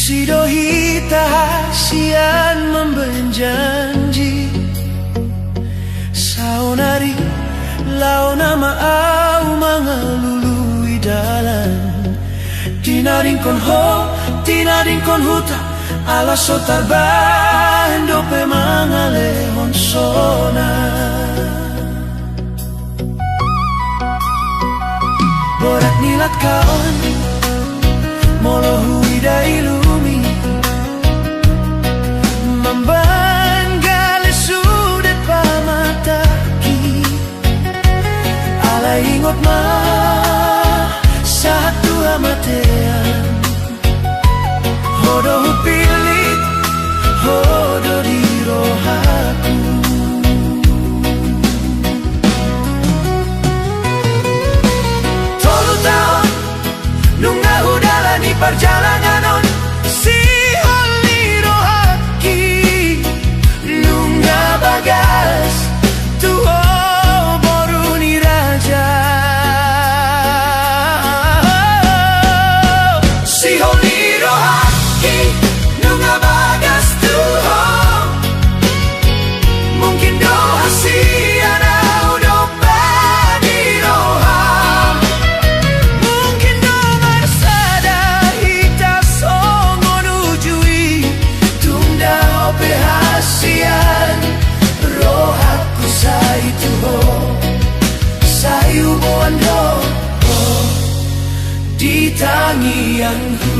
Sidohita hasian membenjanji saunari launa maau mangalului dalan tinaring kon huta ala sotar bando pe mangalehon sona borat nilat kaon molo huida ilumi membanggale sudet pamataki ala ingot ma satu amatean hodo hupilit hodo di rohaku tolu tahun nunga udalani perjalanan on si holi rohaki nunga bagas tuho boruni raja si holi rohaki nunga bagas tuho mungkin doa si anau dopani roham mungkin doa sada hita songo nujui tunda ope hasian rohaku sai tuho sayu bondo di tangianku.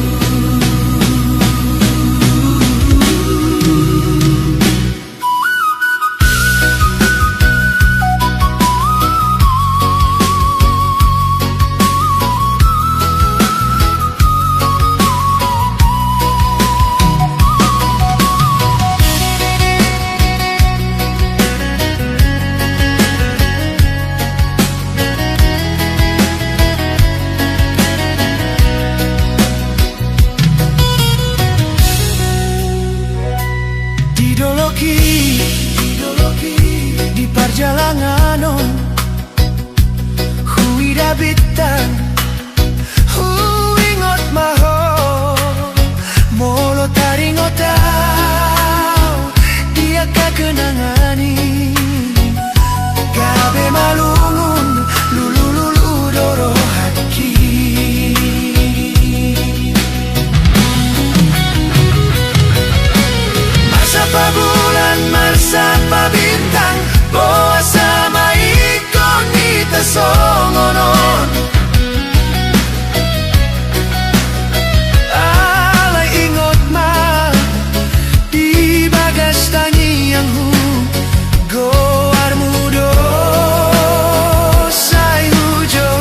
Di perjalanan huida bitang huingot maho molo taringotau dia kakenangani gabe malungun lulu doro haki masa bulan masa bintang boa sama ikon kita songonon alay ingot ma di bagas tangiang hu goar mudo say hujo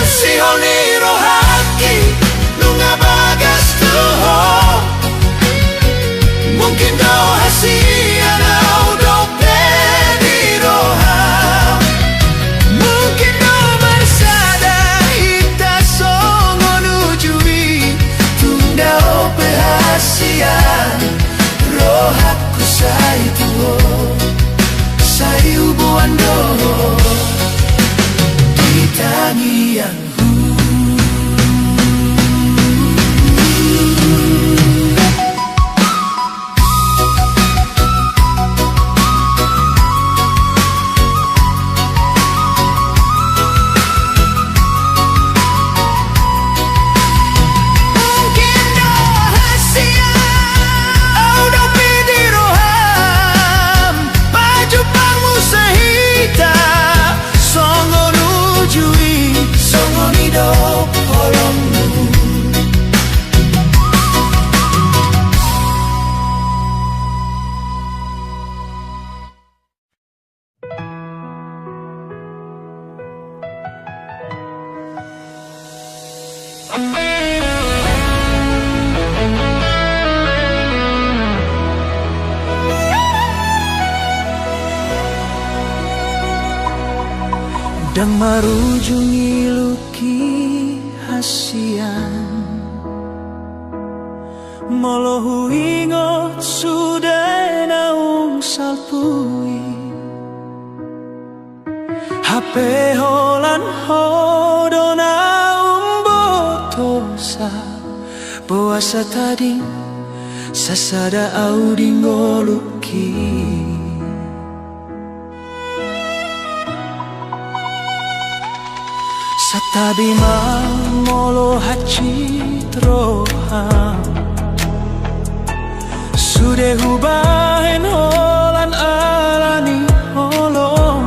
si holi rohaki nunga bagas tuho mungkin doa si anau dope di roham mungkin doa bersada hita songo nujui tunda ope hasian rohaku sai tuho sai ubuan doho di tangianku. Dang marujungi luki hasian molo huingot sudah naung salpui HP holan hodona asa tadi sasada au dingoluki. Satabi molo hacitro sudah hubahin holan alani holong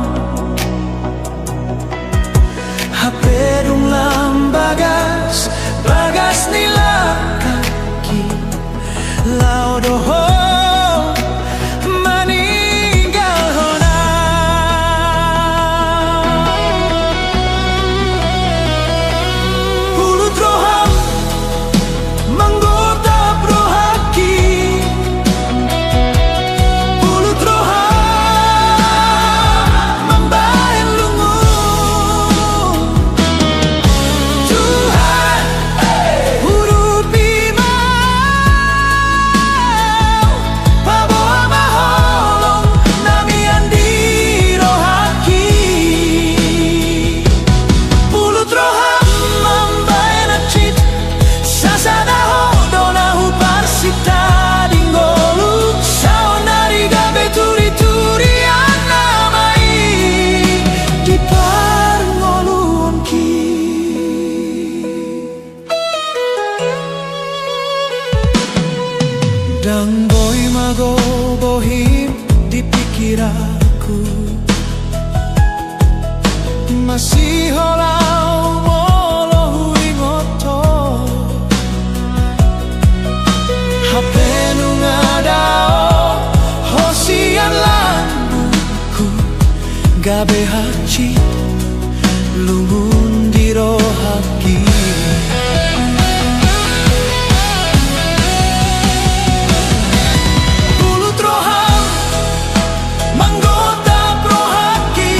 haperung lambagas bagas nila kaki laudoho meninggal hona pulut roham menggoda prohaki pulut roham membahen lungu Tuhan hurupi mau paboa maholong namian di rohaki pulut roham membahen acit sasada hodona huparsita dinggolu saonari gabe turi-turi anamai di parngolunki dang boy mago bohim di pikir aku masih holau molo huingoto hape nungadao hosian lambuku gabe haci lumun di rohaki pulut roham menggoda prohaki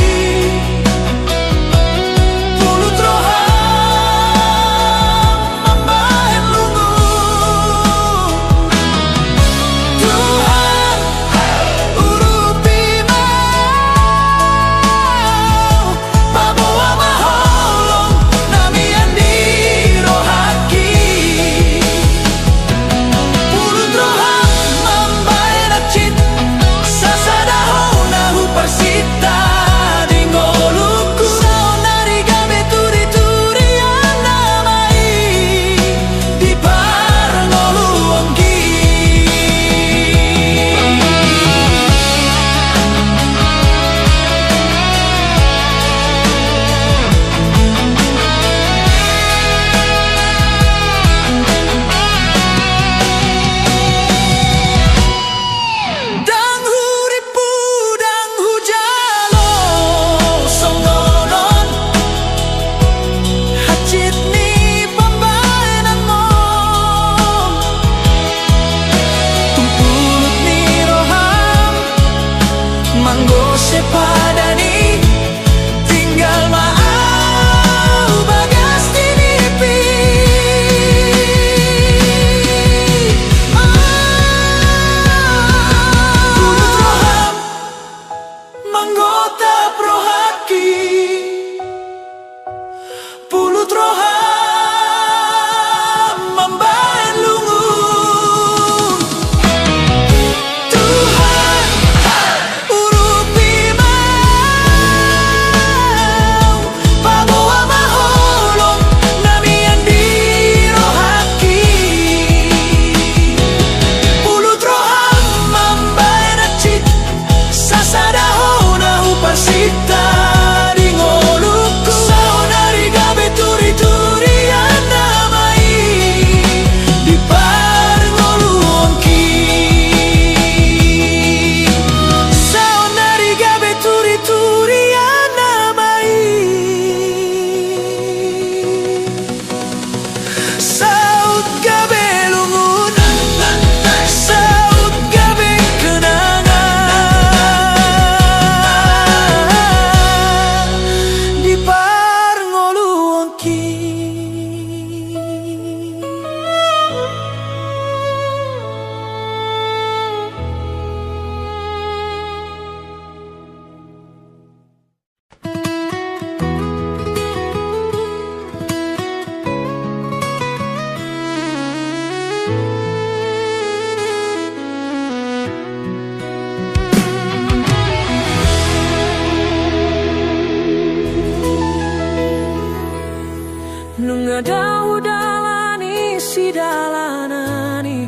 Nungadaw dalani si dalanani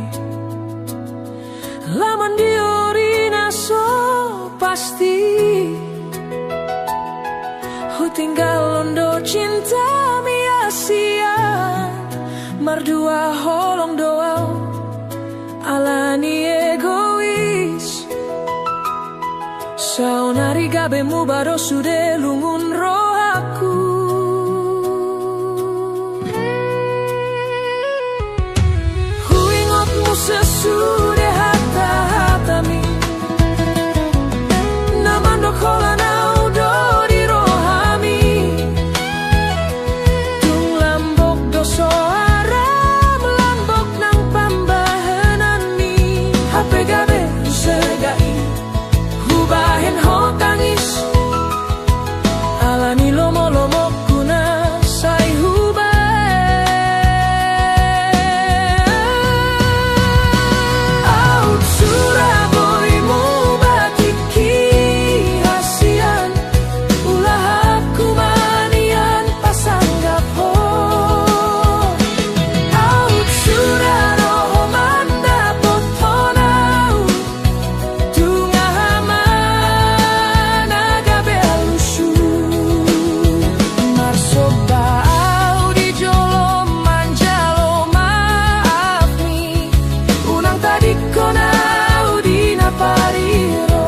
laman diorina so pasti hu tinggal londo cinta sia mardua holong doa alani egois saunari gabemu baro sude lungun rohaku huingotmu sesudah hata-hatami namandok holanau do di rohami tung lambok doso aram lambok nang pambahanan mi HP gabe segai hubahen ho tangis alani lomo-lomo kuna say hubah out Surabaya mo batiki hasian ulah aku manian pasanggap ho out Suraro manda potonau tungah gabe alusu marsoba au di jolo manjalo maaf mi unang tadi konau di napariro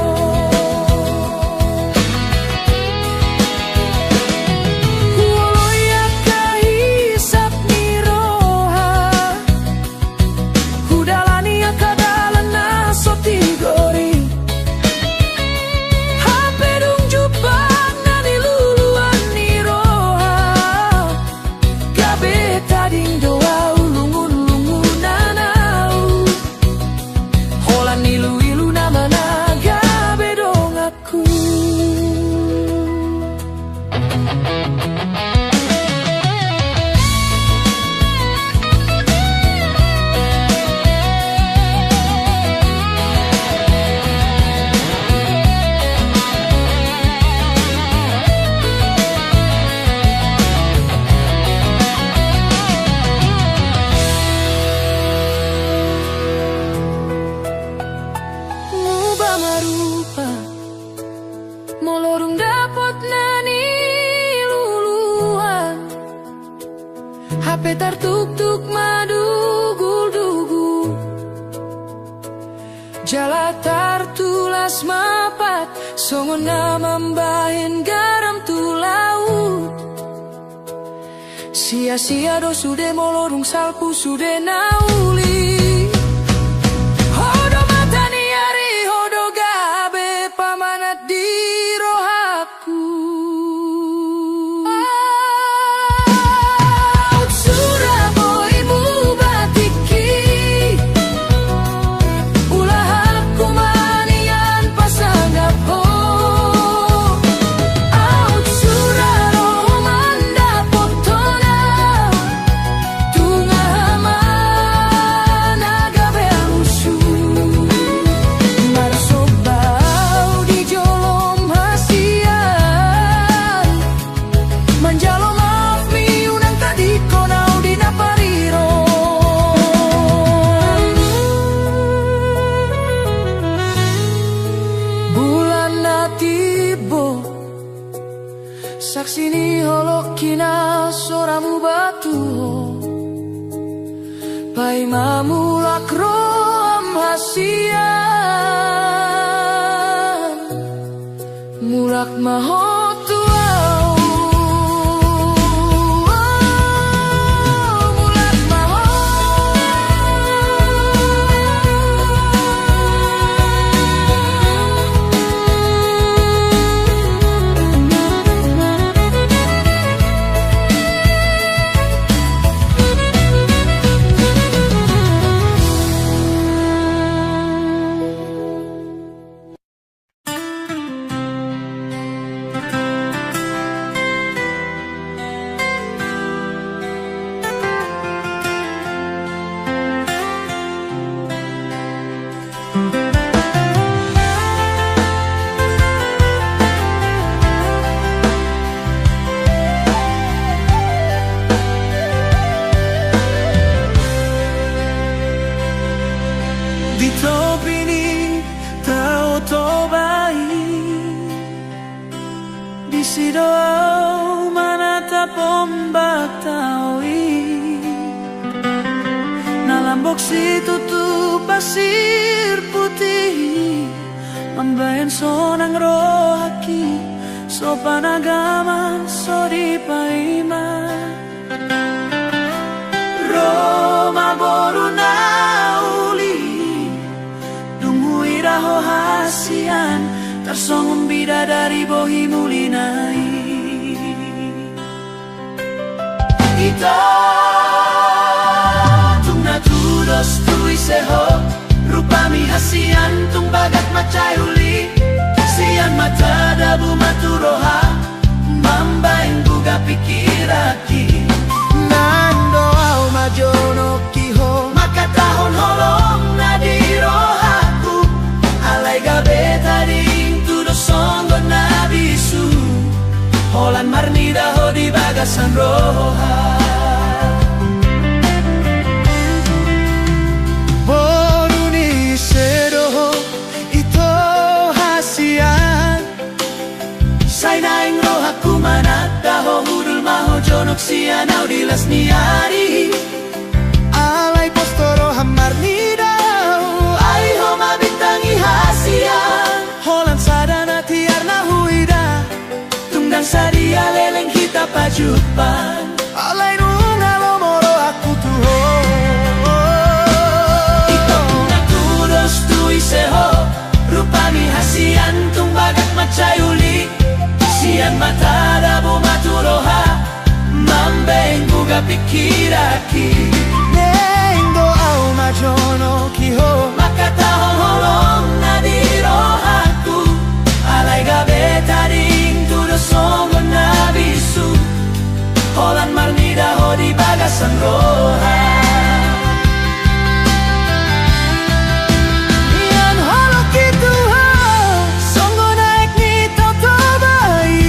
huoloya kahisap ni roha hudalani akadalana sotigori Hapedung jubak nani luluan ni roha gabe tading doa ulungun nanau holan ilu namana gabe dong aku ngubah marupa molorung dapot nani luluan HP tartuk-tuk madugul-dugul jala tartulas mapat songon namambahin garam tu laut sia-sia do sude molorung salpu sude nauli hodo matani ari hodo gabe pamanat di rohaku out Surabaya mu batiki ulah aku manian pasanggap ho out Suraro manda potona tungah mana gabe alusu marsobau di jolom hasian manjalo maaf mi unang tadi konau di napariro bulan natibo saksi ni holokina soramu batu pai mamulak roam hasian mulak mahotu mulak maho pombak taui nalambok situtup pasir putih mambayan sonang rohaki sopan agaman sodi paima Roma boru nauli dungui raho hasian tersongong bidadari bohi mulinai Ita tung natudos tui seho rupami hasian tung bagat macayuli sian mata dabu maturoha mambaing buga pikiraki nando au majono kiho maka tahun holong nadirohaku alai gabe tading tudo songgo nabisu holan marnida ho di bagasan roha boruni sedoho ito hasian sainaing rohaku manadaho hudul maho jonok sianau dilas niari alai postoro hamar nidau ai homa bintangi hasian holan sadana tiarna huida tunggang sadia leleng kita pajupan alai nungalo moro aku tuho ito natudos tui seho rupami hasian tung bagat macayuli sian mata dabu maturoha mambeng buga pikiraki nendo au majono kiho maka tahong holong nadirohaku alai gabe tading tudo songo nabisu holan marnida ho di bagasan roha Ian holok itu ho songo naik ni toto bai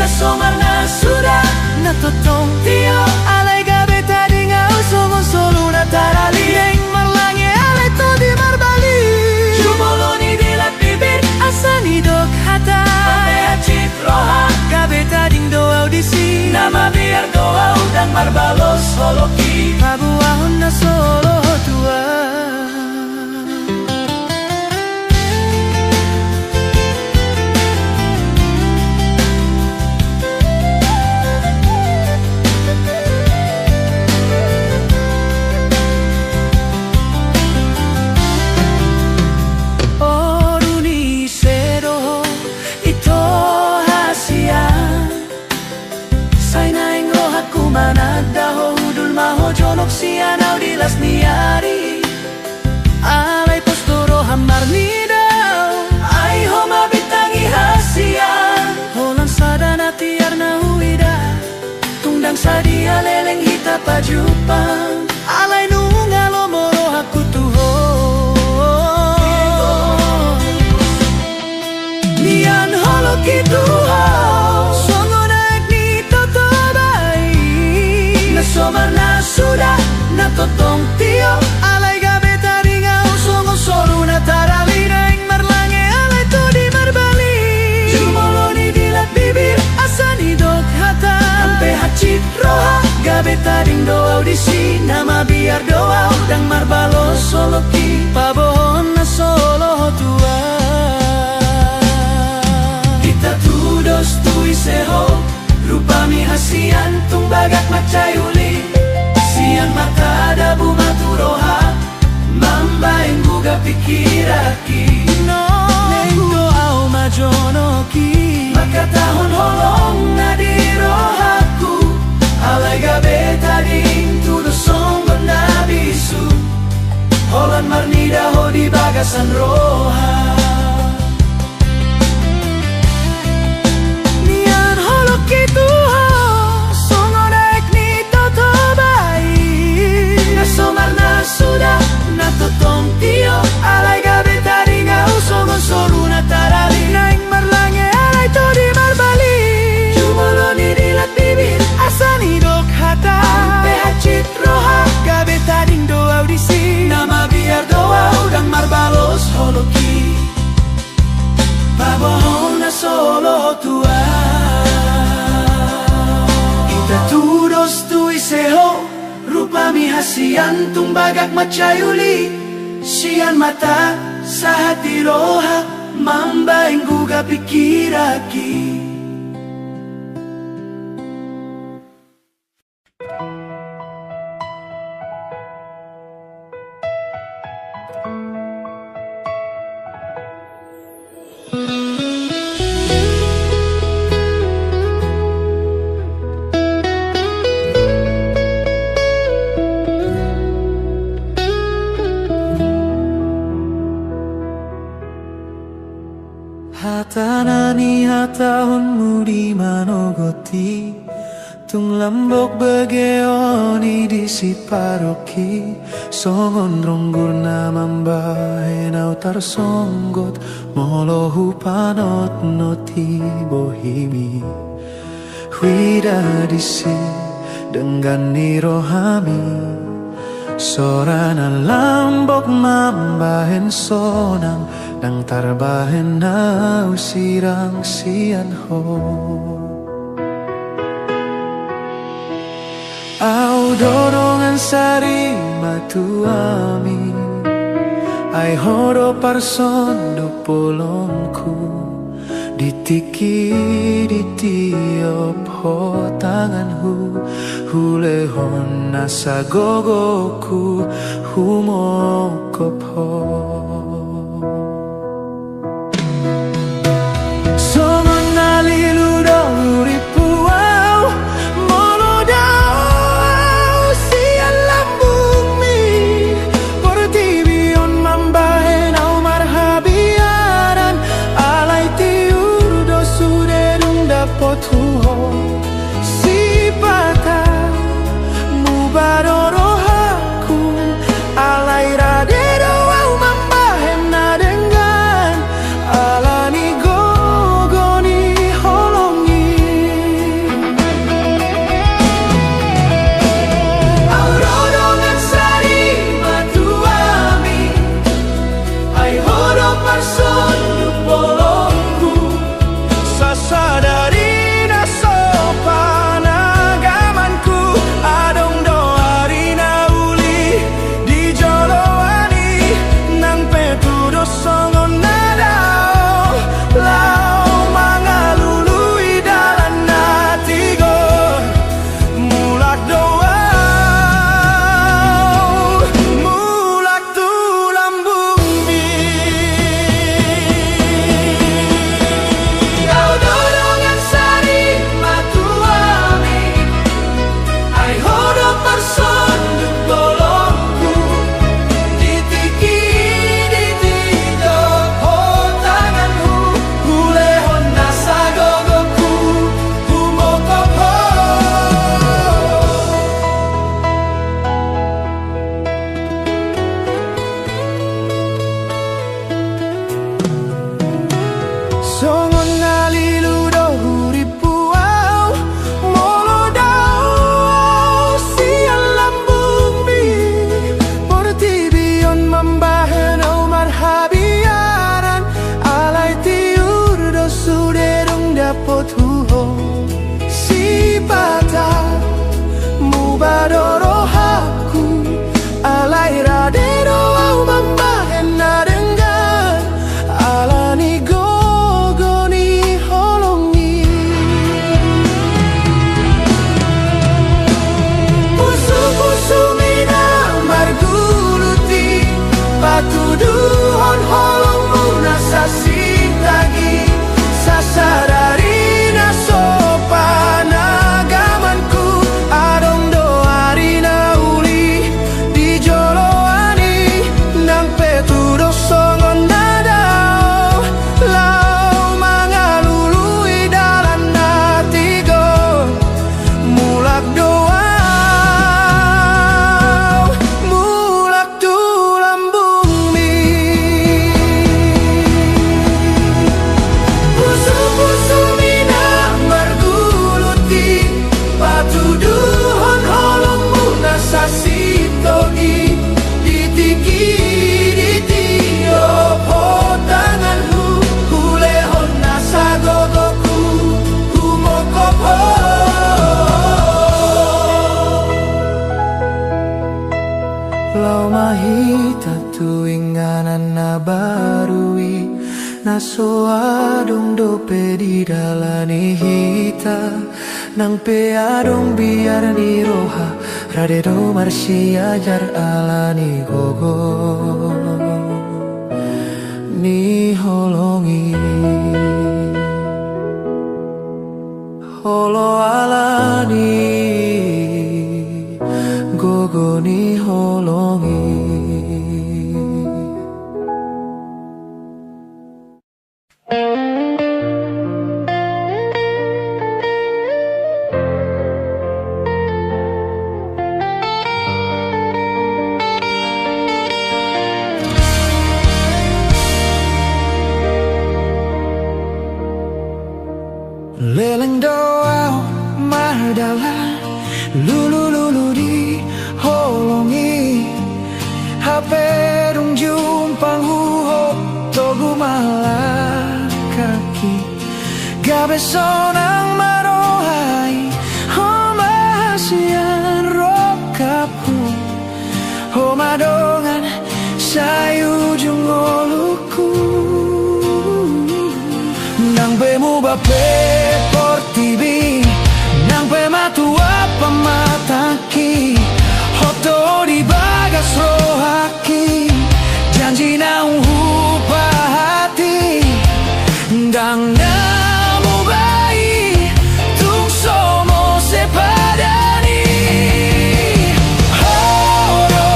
na somar na sudah na totong tio alai gabe tading au songo solo na tarali yang marlange alai to di marbali jumoloni dilat bibir asani dok hata hacit roha gabe tading do audisi nama biar doa udang marbalos holoki pabuahon na solo tua manadaho hudul maho jonok sianau dilas niari alai postoro hamar nidau ai homa bitangi hasian holan sadana tiarna huida tungdang sadia leleng hita pajupang alai nungalo moro aku tuho nian holok itu somar na sudah na totong tio alai gabe taring au songo solo na tarali naing marlange alai to di marbali jumoloni dilat bibir asani dok hata ampe hacit roha gabe taring do audisi nama biar doa udang marbalo soloki pabohon na solo tua kita tudos tui seho rupami hasian tung bagat macayuli sian mata dabu maturoha mambaing buga pikiraki nendo au majonoki maka tahun holong nadirohaku alai gabe tading tudo songgo nabisu holan marnida ho di bagasan roha itu songo naik ni toto bai na somar na sudah na totong tio alai gabe taring au songo solo na tarali naing marlange alai to di marbali jumoloni dilat bibir asani dok hata ampe hacit roha gabe taring do audisi nama biar doa udang marbalos holo Upami hasian tumbagak macayuli sian mata sa hati roha mambaing guga pikiraki. Hatanani hatahunmu di manogoti tung lambok begeoni di siparoki songon ronggur namamba henau tarsonggot molohu panot noti bohimi huida disi dengan nirohami sorana lambok mambahen sonang nang tarbahen na usirang sian ho au dorongan sari matuami ai horo parson do polongku ditiki di tiop ho tanganku hulehon nasa gogoku humokop ho mahita tuinganan na barui naso adong dope di dalani hita nang peadong biar ni roha radedo marsi ajar alani gogo ni holongi holo alani gogo ni holongi. Leleng doa mardala lulu lulu di holongi hape dung jumpang huho togu malakaki gabe sonang marohai homasian rokapu homadongan sayu jungoluku nang bemu bape portibi nang pematua pemataki hoto di bagas rohaki janji naung hupa hati dang namu bayi tung somo sepadani horo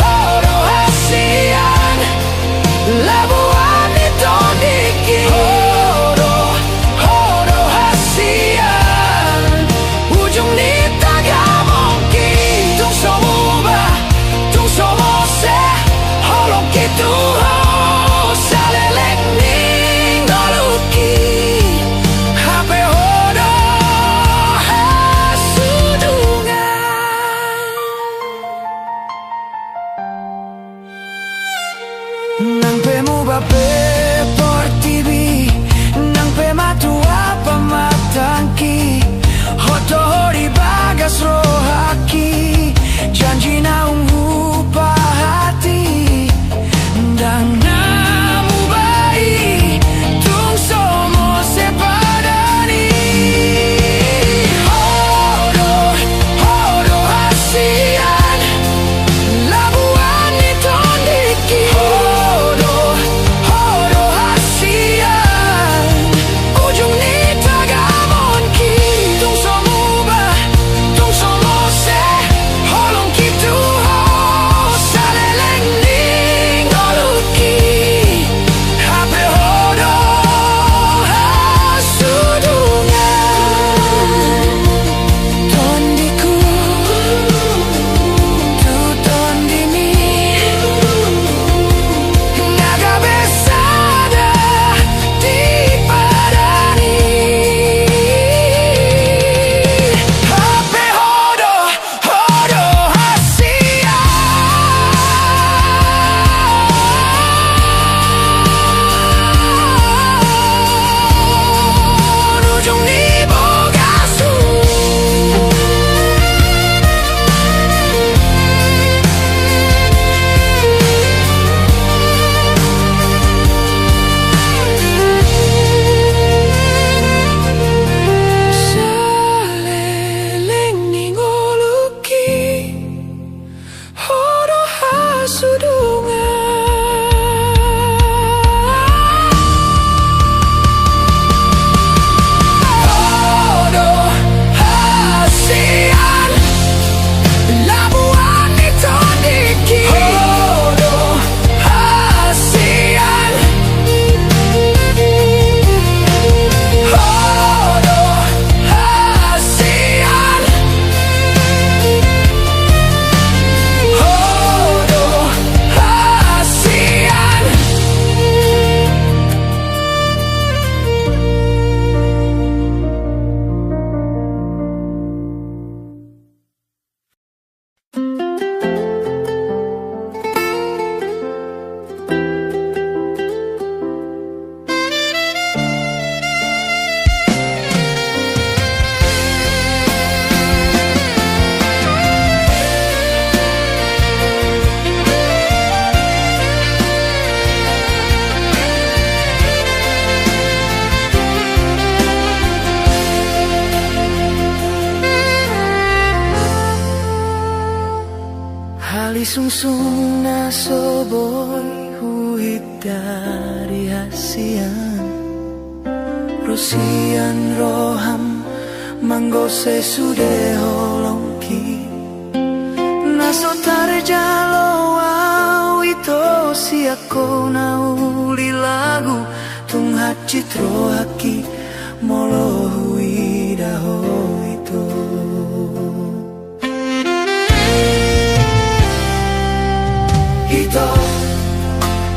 horo hasian labuan ditondiki nang pemu bape portibi nang pematua pematangki hoto di bagas rohaki janji naung hupa hati dan namu bayi tung somo sepadani horo horo hasian labuan ditondiki tung somo Hari sungsung na soboy huit dari hasian Rosian roham manggose sude holongki Naso tare jalo au ito si ako na uli lagu Tung hacitro haki molo hui daho ito Ito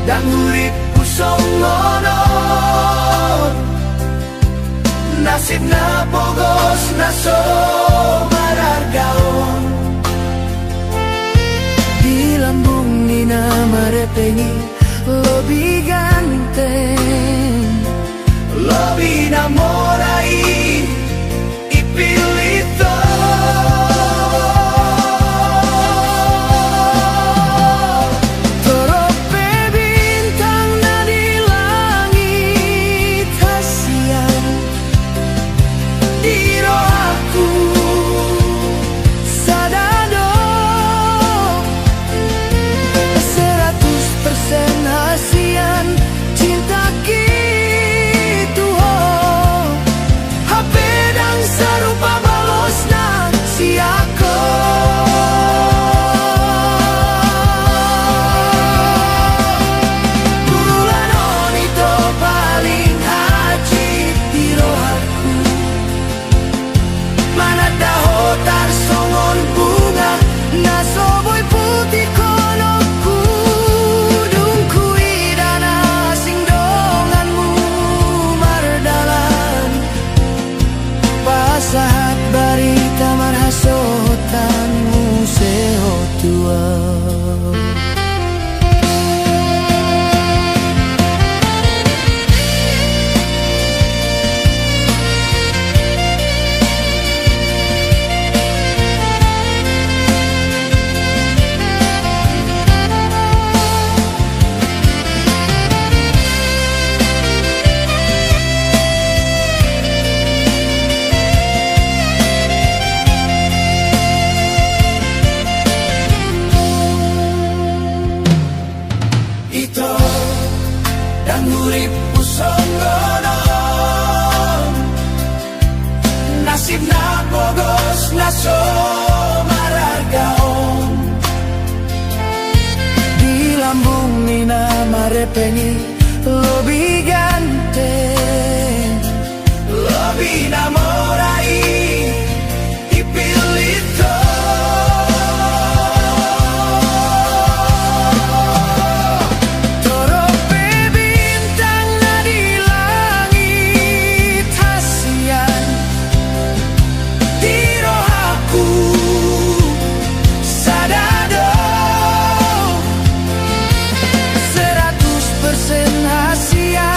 dan urip pusong ngono Nasib na pogos na so marargaon Di lambung ni na marepengi Lobi ganteng Lobi namorai Ipilito Torope bintang na di langit hasian Di rohaku sadado 100% hasian cinta gitu HP dan serupa balosna si aku Bulan on itu paling haji di rohaku Mana dahotar songon bunga na soboy putih kono kudung kuidana sing donganmu mardalan pasahat barita marhasotanmu seho tua Ito dan urip pusong ngono Nasib na bogos na so marargaon Di lambung ni na marepengi Lobi ganteng Lobi namorai Ipilito Torope bintang na di langit hasian Di rohaku sadado 100% hasian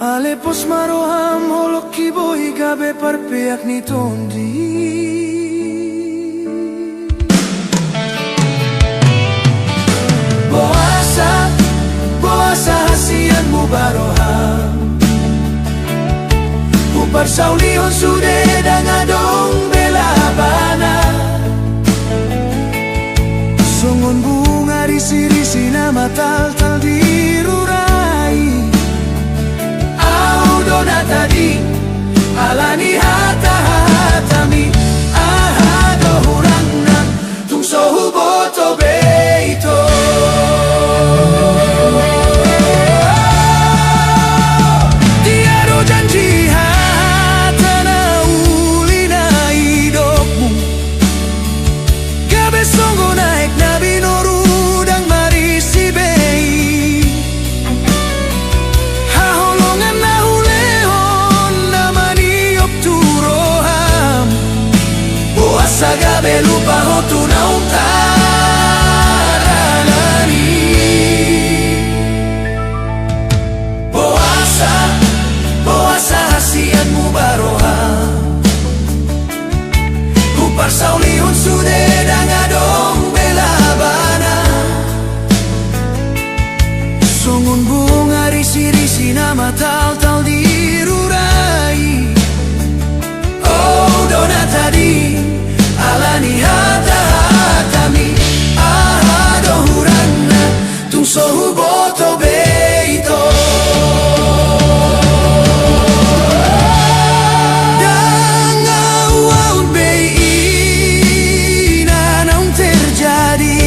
Ale pos maroham holok kiboi gabe parpeak ni tondi. Boasa hasianmu baroham Upar saulihon sude dangadong bela bana Songon bunga risi-risi nama tal-tal dirurai Au dona tadi alani hata-hatami Ahado hurangna tung sohu boto beito Sagabe lupa hotu na untaralani Boasa hasianmu baroham Upar saulihon sude dangadong bela bana Songon bunga risi-risi nama tal-tal dirurai Oh dona tadi alani hata-hatami ahado huranna tung sohu boto beito Dangau bei naung terjadi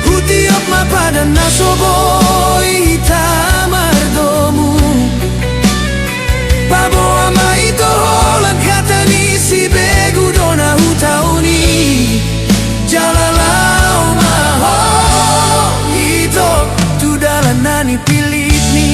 Hutiop mapadan nasoboi tamardomu Pabo ama ito holang kata ni si begu dona hutauni Jalalau maho ito tu dalan nani pilit ni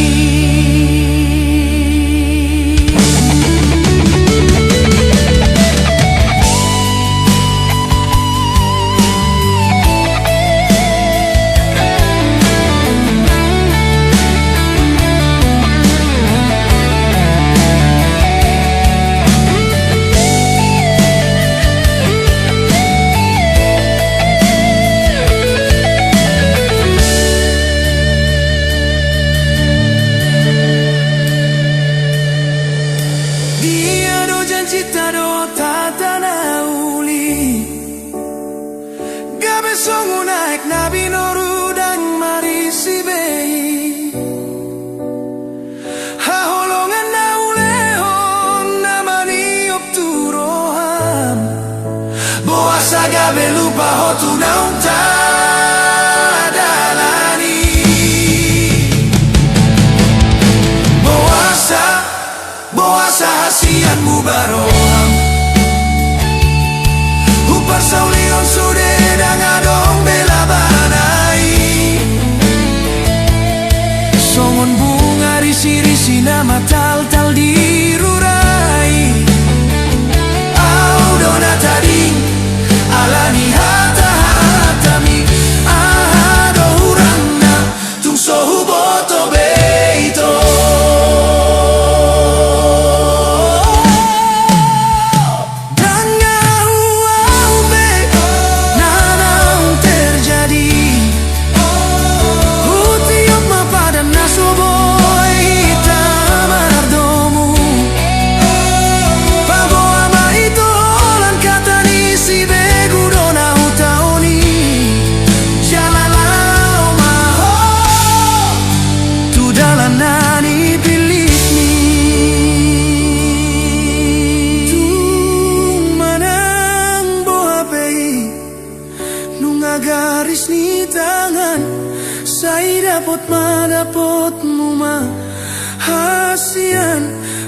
Sagabe lupa hotu na untadalani Boasa hasianmu baroham Upar saulihon sude dangadong bela banai Songon bunga risi-risi nama tal-tal dirurai Au dona tadi alani hata-hatami ahado huranna tung sohu boto beito Dangau be nanaung terjadi Hutiop mapadan nasoboi tamardomu Pabo ama ito holang kata ni si begu dona hutauni Jalalau maho tu dalan nani pilit ni Tung manang boha pei nunga garis ni tangan Sai dapot madapot muma hasian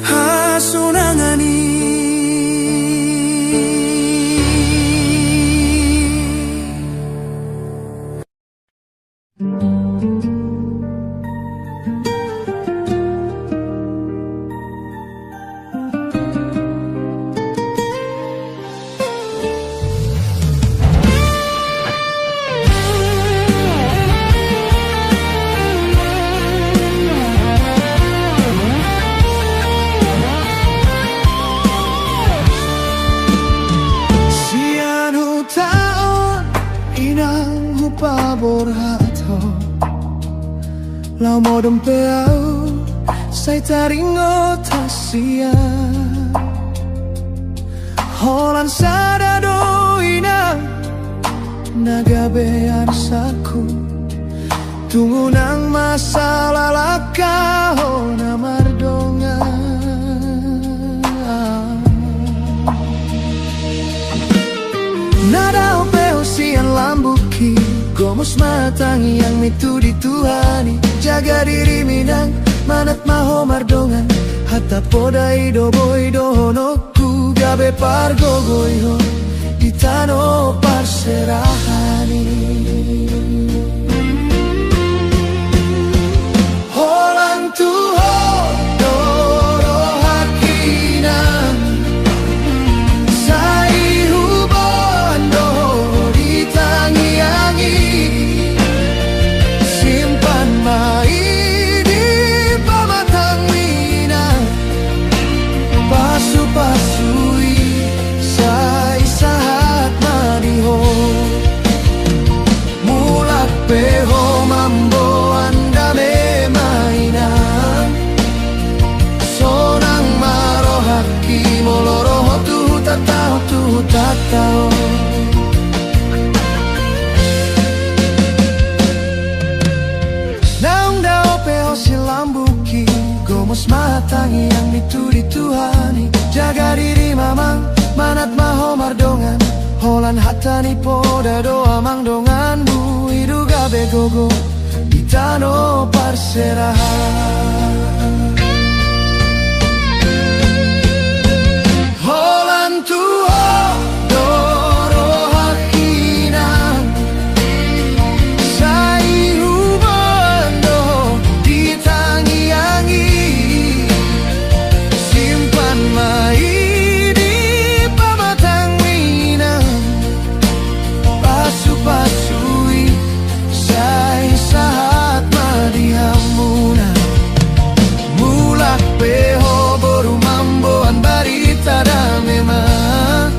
hasonangani borhato lau modom peau sai taringo tasia holan sada doina nagabe arsaku tunggu nang masalah lakaho namardonga nada opeo sian lambuki gomos matangi yang mitu dituhani jaga diri minang manat maho mardongan hatta podai do boy do honoku gabe pargogoiho ditano parserahani holan tuho doro hakinan sai hubando ditangi-angi simpan mai di pamatang minang pasu-pasui sai sahat madiho mulak peho mambo anda me mainan sonang maro haki moloro tu tatao naung dao peho silambuki gomos matangi yang dituri-tuhani jaga diri mamang manat maho mardongan holan hatani poda doa mang dongan bu hidu gabe gogo ditano parserahan holan tuho doro hakinan sai hubando ditangi-angi simpan mai di pamatang minang pasu-pasui sai sahat madihamuna mulak peho boru mamboan barita da memang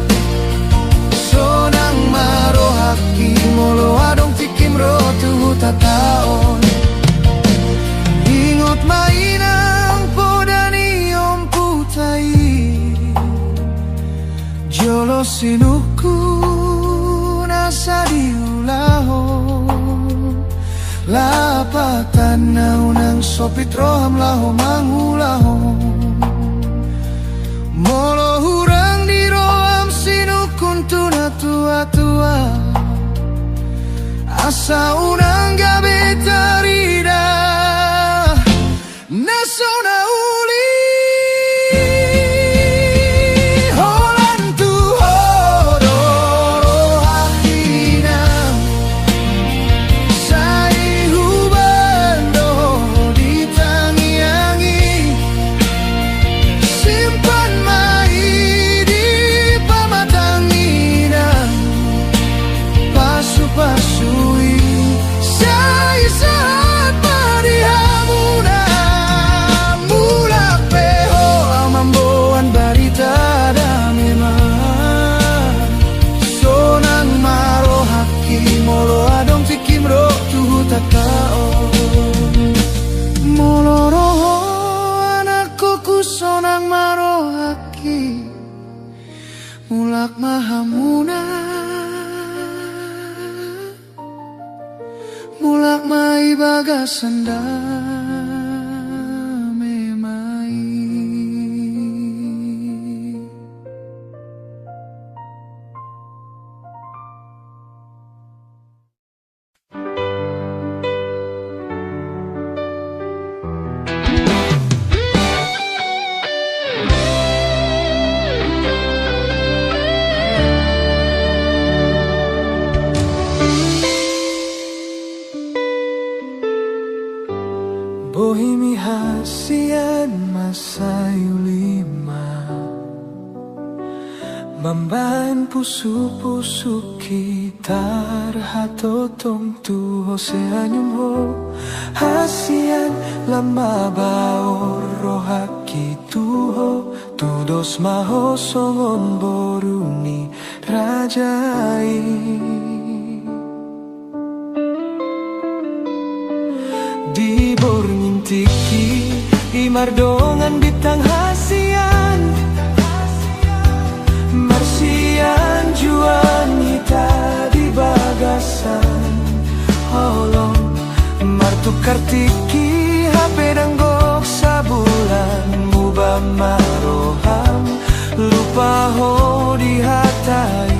sonang maro haki molo adong tikim rotu tataon ingot mainang podani om putai jolo sinuku nasa diulaho lapatan naunang sopit roham laho mangulaho molo hurang di roham sinukun tuna tua-tua asa unang gabe tarida nasona uli holan tuho doro hakinam sai hubando ditangi-angi simpan mai di pamatang minang pasu-pasui sai saat marihamuna mulak peho amamboan barita da memang sonang maro haki molo adong tikim ro tuhu tatao molo roho anakku ku sonang maro haki mulak mahamuna mulak mai bagasanda memai Bohimi hasian masayu lima Mambahan pusu-pusu kita hatotong tu oseanyum ho hasian lama baor rohaki tuho tudos maho songon boruni rajai di borngin tiki imardongan bitang hasian marsian juan hita di bagasan holong martukar tiki HP danggok sabulan mubah maroham lupa ho di hatai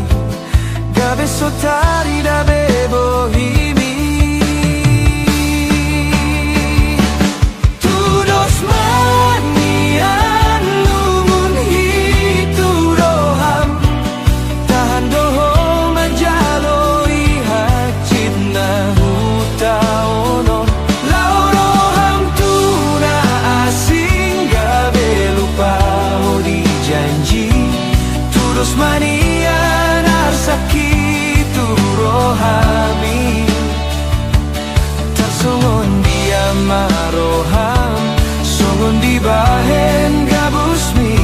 gabe sotari da bebohimi tudos manian lumun hituroham tahan doho majaloi hacit na hutaonon lauroham tuna asing gabe lupa ho di janji tudos manian arsaki turohami tersongon dia maroham songon di bahen gabusmi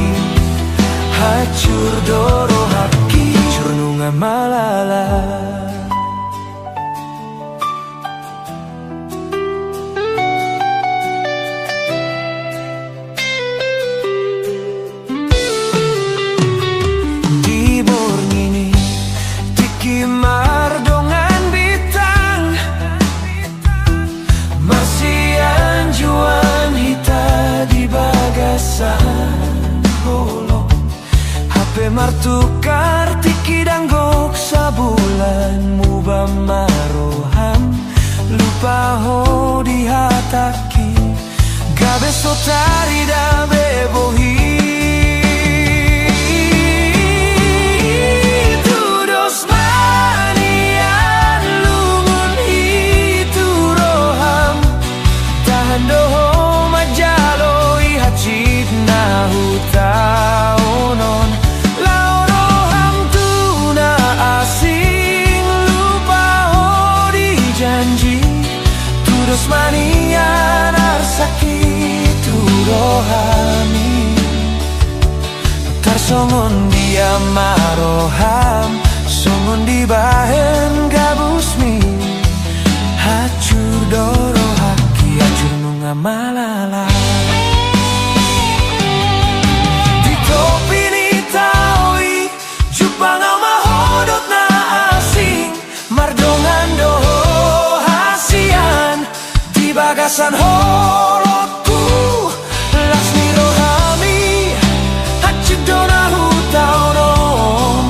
hacur doro haki curnunga malala di borngini tiki mardongan bitang marsian juan hita di bagasan holong HP martukar tiki danggok sabulan mubah maroham lupa ho di hataki gabe sotari da bebohi tudos manian lumun hituroham tahan doho majaloi hacit na hutaonon lauroham tuna asing lupa ho di janji tudos manian arsaki turohami tarsongon dia maroham songon di bahen gabusmi hacur doro haki hacur nunga malala di topi ni taoi jupang au mahodot na asing mardongan doho hasian di bagasan holotku lasmi rohami hacur dona hutaonon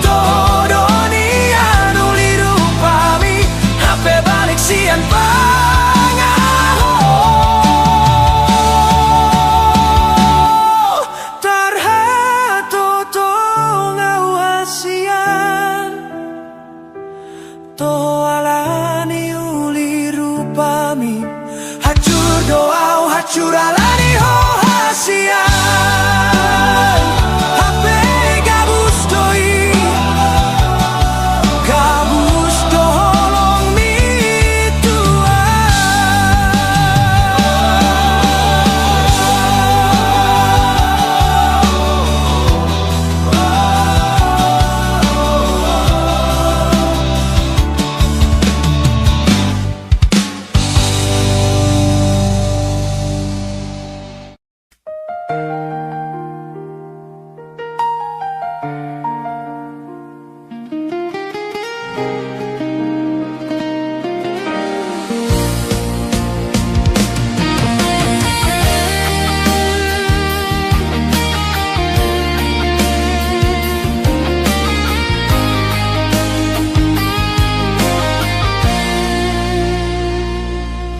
todoni anuli rupami HP balik sian pangaho tarhato tongau hasian to alani uli rupami hacur doau hacur alani ho hasian HP gabus doi gabus doholong mi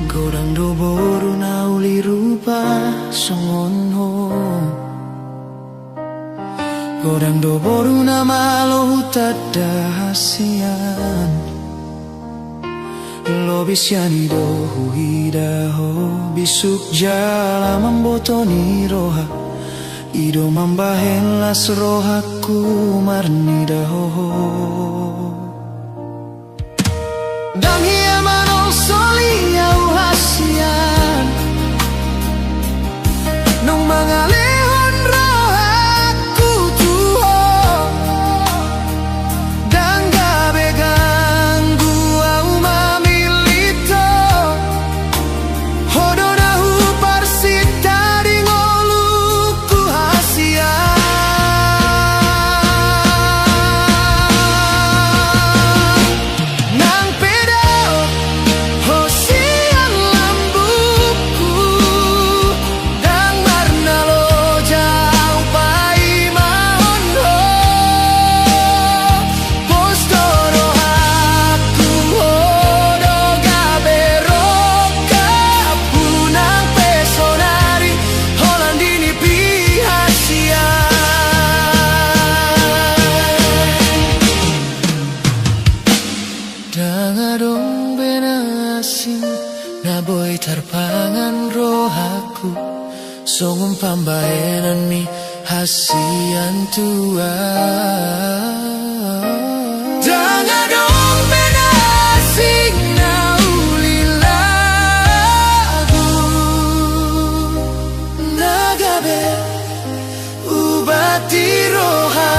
Godang do boru nauli rupa songon ho Godang do boru na malo hutada hasian lo bisyani do huida ho bisuk jala mambotoni roha ido mambahen las rohaku marnida ho dang hiya manol soliau hasian nung mangalehon rohaku tuho dan gabe ganggu au mamilito asin na boy tarpangan rohaku songum pambaenan mi hasian tua jangan dong menasing na ulilagu nagabe ubati rohaku.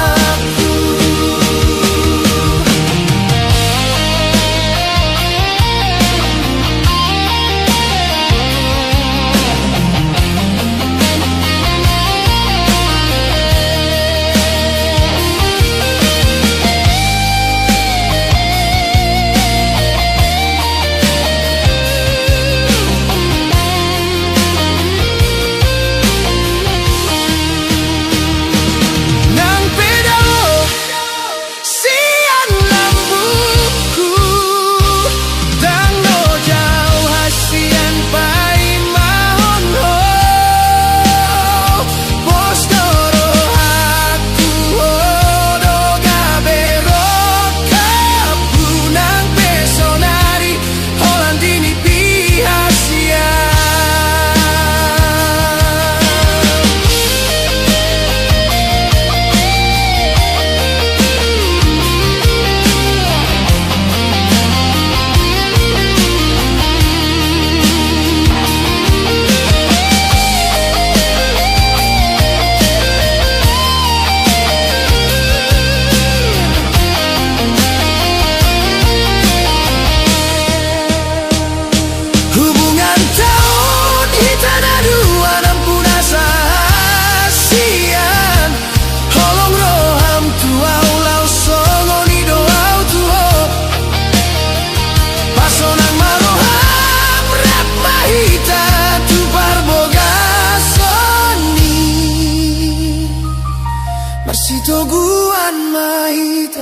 Toguan mahita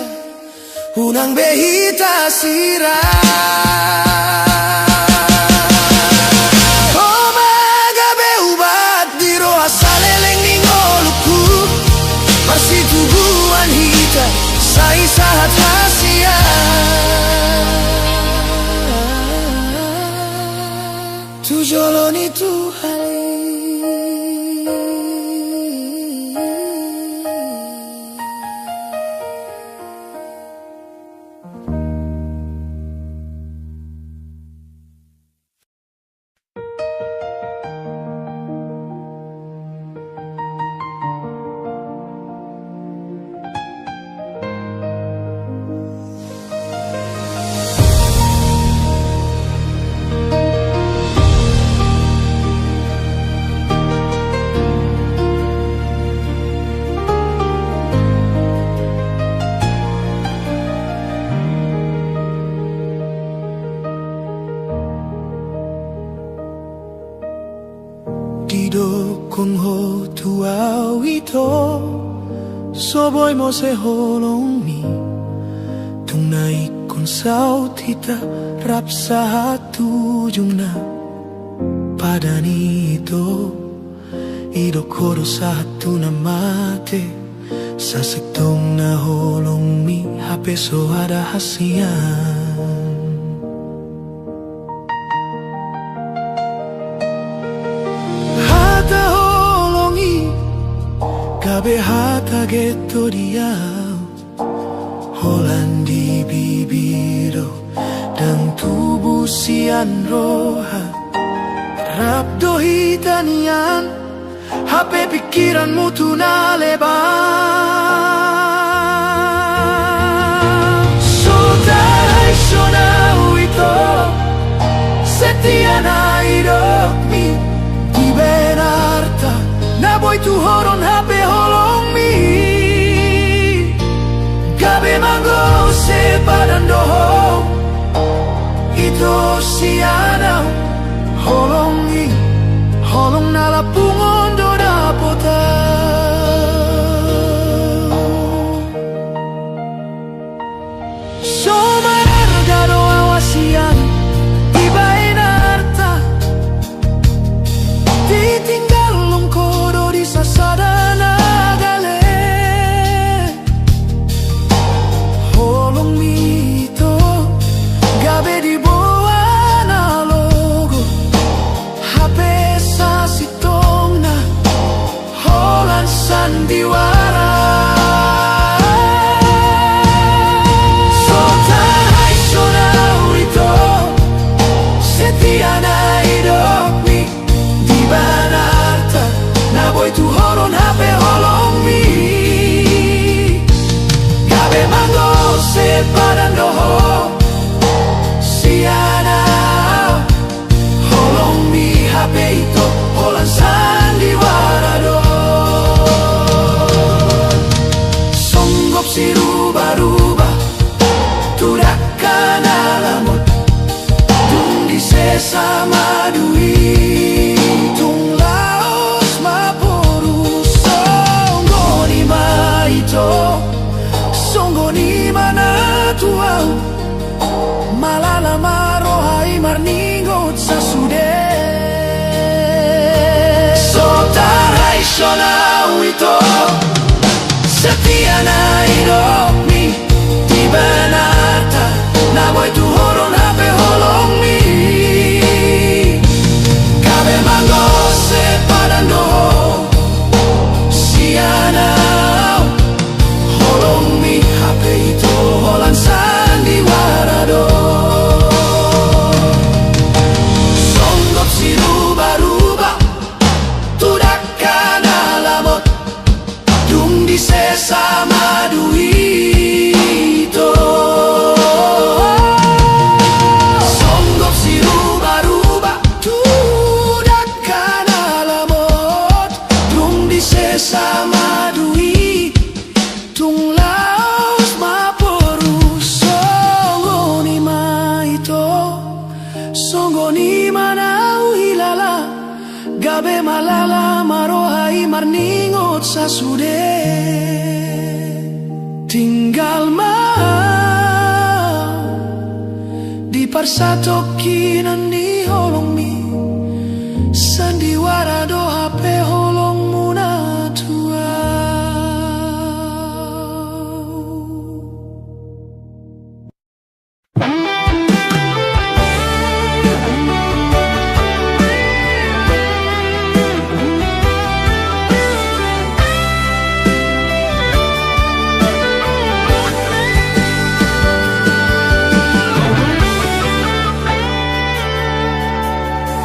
unang behita sira Omaga ubat di roha saleleng ningoluku masih tuguan hita sai sahat hasia tujoloni Tuhan kung ho tuau ito soboy mo se holong mi tung naik kun sao tita rap sa tujung na padani ito idokoro sa tu na mate sa sektong na holong mi hape so ada hasian Kabe hata getto diau Holandi bibiro dan tubuh sian roha Rap dohitanian HP pikiranmu tuna lebar Sotarai sonau ito Setia na hidup mi Di benarta Na boy tu horon HP holong mi Gabe mango se padan doho Ito siana holong mi Holong nala pungon do dapota So mararga do awasian Iba enarta Ditinggal longkodo di sasada nagale Holong mito Gabe di boa na sesama dui tung laos maporu songgoni maito songgoni mana tuau malala marohai marningot sasude sotarai shonau ito setia na iromi di benata na boy tu horon hape holong mi kabe mango se padando siana holong mi hape itu holan sandiwarado songgop si ruba-ruba tudak kana lamot dung di sesama duito songgop si ruba-ruba tudak kana lamot dung di sesama dui tung laos maporu songgoni maito songgoni manau hilala gabe malala marohai marningot sasude tinggal mau di parsatokinan ni holong mi sandiwara do hape holong muna tua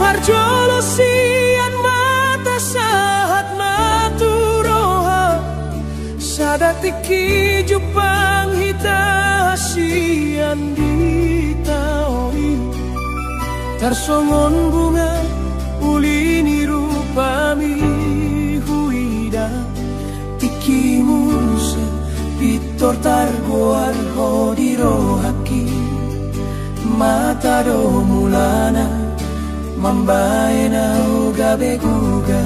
Marjolo sian mata sahat naturoha sadatiki jupang hita sian ditaoi tarsongon bunga ulini rupami huida tiki musa pitor targoar hodirohaki mata do mulana mambae na gabe guga